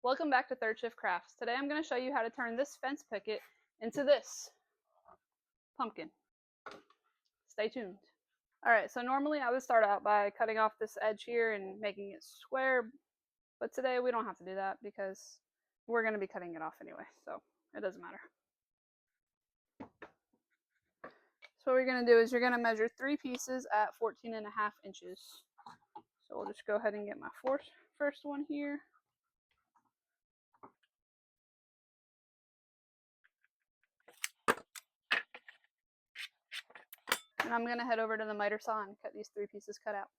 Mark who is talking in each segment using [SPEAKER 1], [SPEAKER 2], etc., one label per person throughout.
[SPEAKER 1] Welcome back to Third Shift Crafts. Today I'm going to show you how to turn this fence picket into this pumpkin. Stay tuned. Alright, so normally I would start out by cutting off this edge here and making it square, but today we don't have to do that because we're going to be cutting it off anyway, so it doesn't matter. So what you're going to do is you're going to measure 3 pieces at 14.5 inches. So we'll just go ahead and get my first one here. And I'm going to head over to the miter saw and cut these 3 pieces cut out.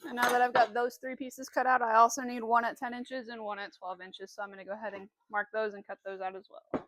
[SPEAKER 1] And now that I've got those 3 pieces cut out, I also need one at 10 inches and one at 12 inches. So I'm going to go ahead and mark those and cut those out as well.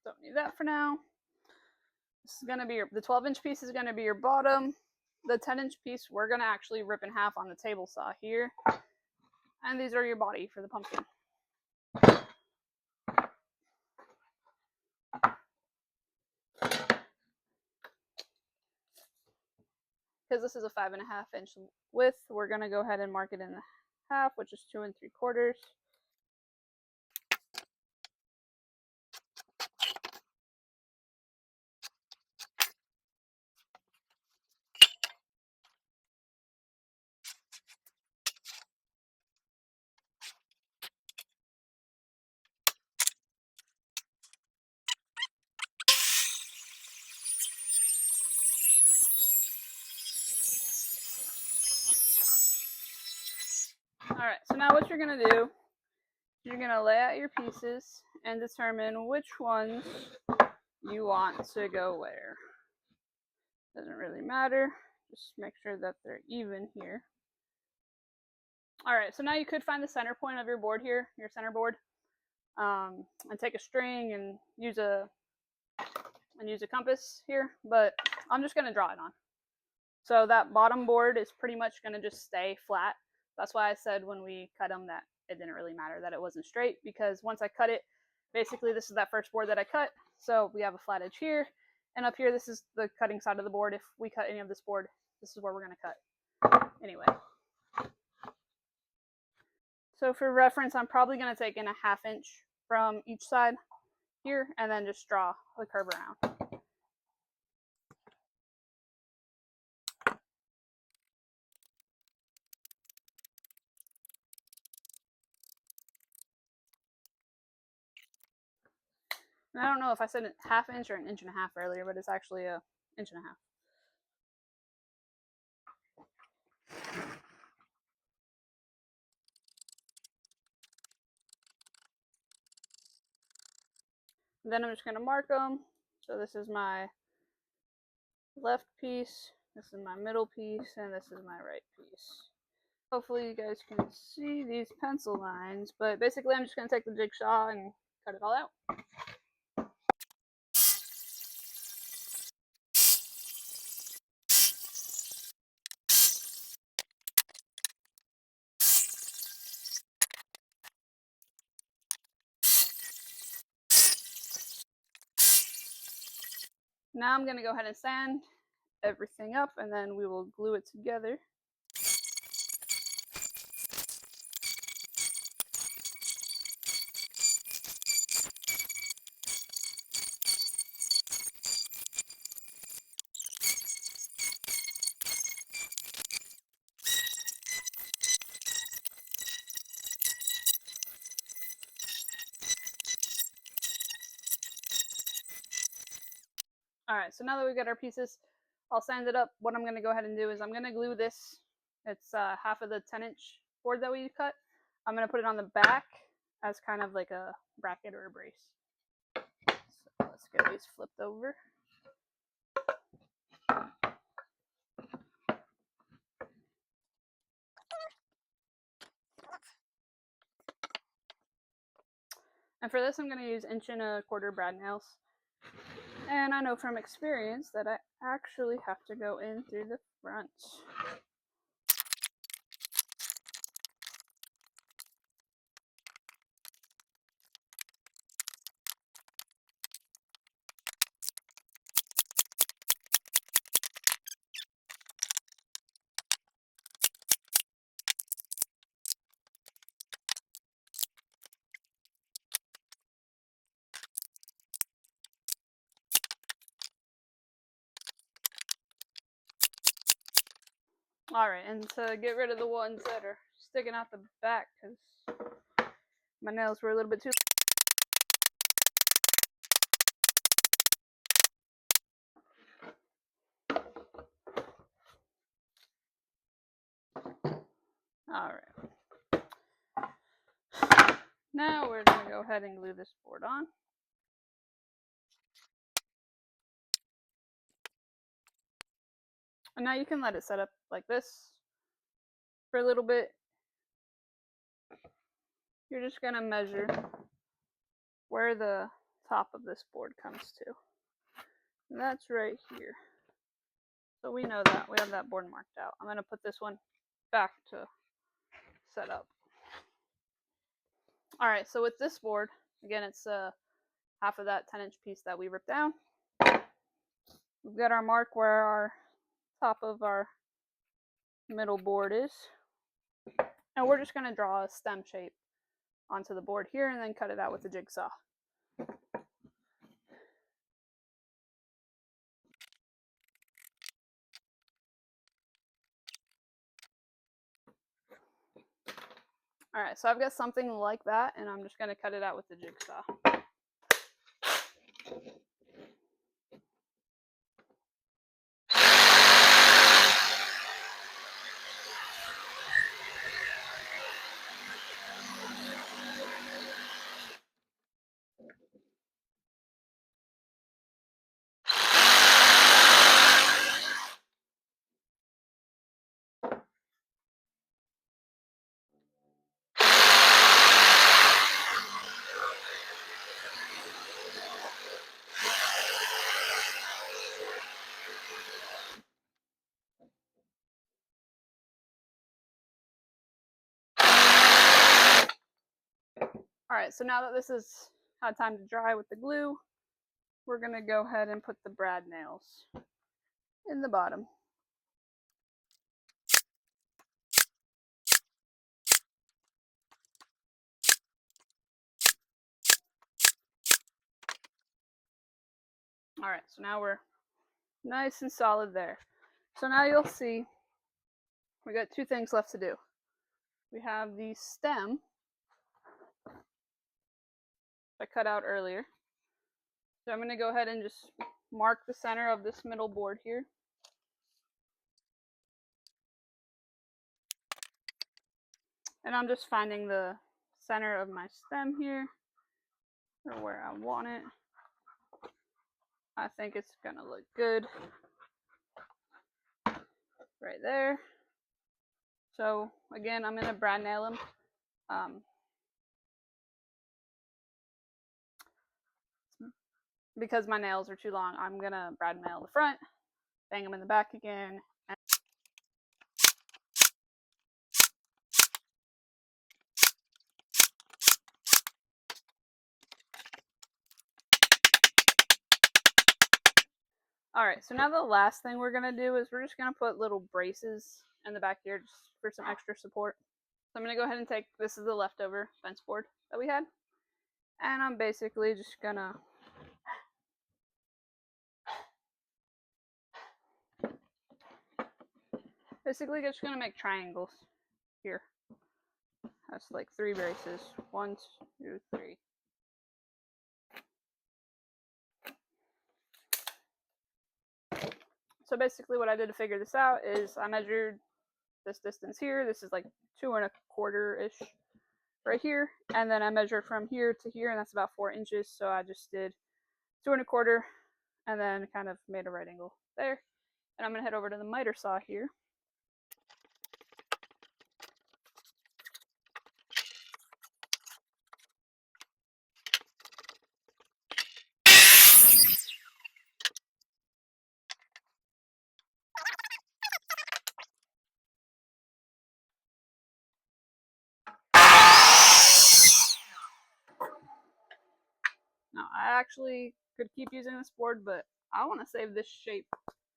[SPEAKER 1] Don't need that for now. This is going to be the 12-inch piece is going to be your bottom. The 10-inch piece we're going to actually rip in half on the table saw here. And these are your body for the pumpkin. Because this is a 5.5 inch width, we're going to go ahead and mark it in half, which is 2 3/4. Alright, so now what you're going to do, you're going to lay out your pieces and determine which ones you want to go where. Doesn't really matter, just make sure that they're even here. Alright, so now you could find the center point of your board here, your center board, and take a string and use a compass here, but I'm just going to draw it on. So that bottom board is pretty much going to just stay flat. That's why I said when we cut them that it didn't really matter that it wasn't straight, because once I cut it, basically this is that first board that I cut. So we have a flat edge here, and up here this is the cutting side of the board. If we cut any of this board, this is where we're going to cut. Anyway. So for reference, I'm probably going to take in a 1/2 inch from each side here and then just draw the curve around. And I don't know if I said 1/2 inch or 1.5 inches earlier, but it's actually 1.5 inches. Then I'm just going to mark them. So this is my left piece, this is my middle piece, and this is my right piece. Hopefully you guys can see these pencil lines, but basically I'm just going to take the jigsaw and cut it all out. Now I'm going to go ahead and sand everything up, and then we will glue it together. Alright, so now that we've got our pieces all sanded up, what I'm going to go ahead and do is I'm going to glue this It's half of the 10-inch board that we cut. I'm going to put it on the back as kind of like a bracket or a brace. So let's get these flipped over. And for this, I'm going to use 1.25" brad nails. And I know from experience that I actually have to go in through the front. Alright, and to get rid of the ones that are sticking out the back, because my nails were a little bit too... Alright. Now we're going to go ahead and glue this board on. And now you can let it set up like this for a little bit. You're just going to measure where the top of this board comes to. And that's right here. So we know that. We have that board marked out. I'm going to put this one back to set up. Alright, so with this board, again, it's half of that 10-inch piece that we ripped down. We've got our mark where our top of our middle board is. And we're just going to draw a stem shape onto the board here and then cut it out with the jigsaw. Alright, so I've got something like that, and I'm just going to cut it out with the jigsaw. Alright, so now that this has had time to dry with the glue, we're going to go ahead and put the brad nails in the bottom. Alright, so now we're nice and solid there. So now you'll see we got two things left to do. We have the stem I cut out earlier. So I'm going to go ahead and just mark the center of this middle board here. And I'm just finding the center of my stem here, or where I want it. I think it's going to look good right there. So again, I'm going to brad nail them. Because my nails are too long, I'm going to brad nail the front, bang them in the back again. Alright, so now the last thing we're going to do is we're just going to put little braces in the back here just for some extra support. So I'm going to go ahead and take, this is the leftover fence board that we had, and I'm basically just going to just going to make triangles here. That's like 3 braces. 1, 2, 3. So basically what I did to figure this out is I measured this distance here. This is like 2¼ ish right here, and then I measured from here to here, and that's about 4 inches. So I just did 2¼ and then kind of made a right angle there. And I'm gonna head over to the miter saw here. Now, I actually could keep using this board, but I want to save this shape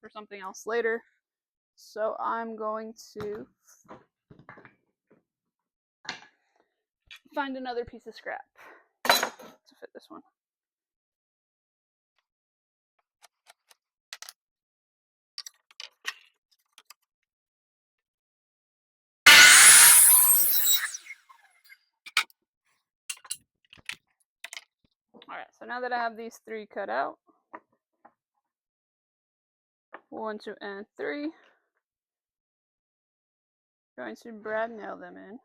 [SPEAKER 1] for something else later. So I'm going to find another piece of scrap to fit this one. Alright, so now that I have these 3 cut out, 1, 2, and 3, going to brad nail them in.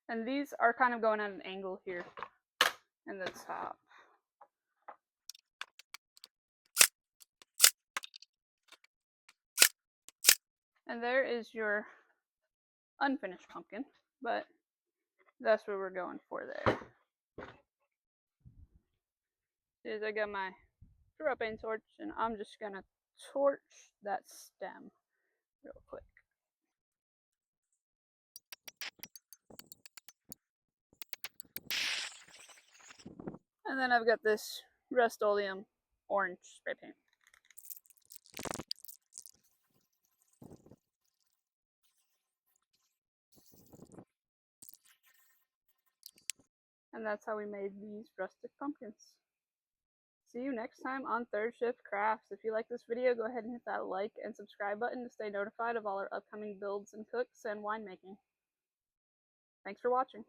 [SPEAKER 1] And these are kind of going at an angle here in the top. And there is your unfinished pumpkin, but that's what we're going for there. Is I got my propane torch, and I'm just gonna torch that stem real quick. And then I've got this Rust-Oleum orange spray paint. And that's how we made these rustic pumpkins. See you next time on Third Shift Crafts. If you like this video, go ahead and hit that like and subscribe button to stay notified of all our upcoming builds and cooks and winemaking. Thanks for watching.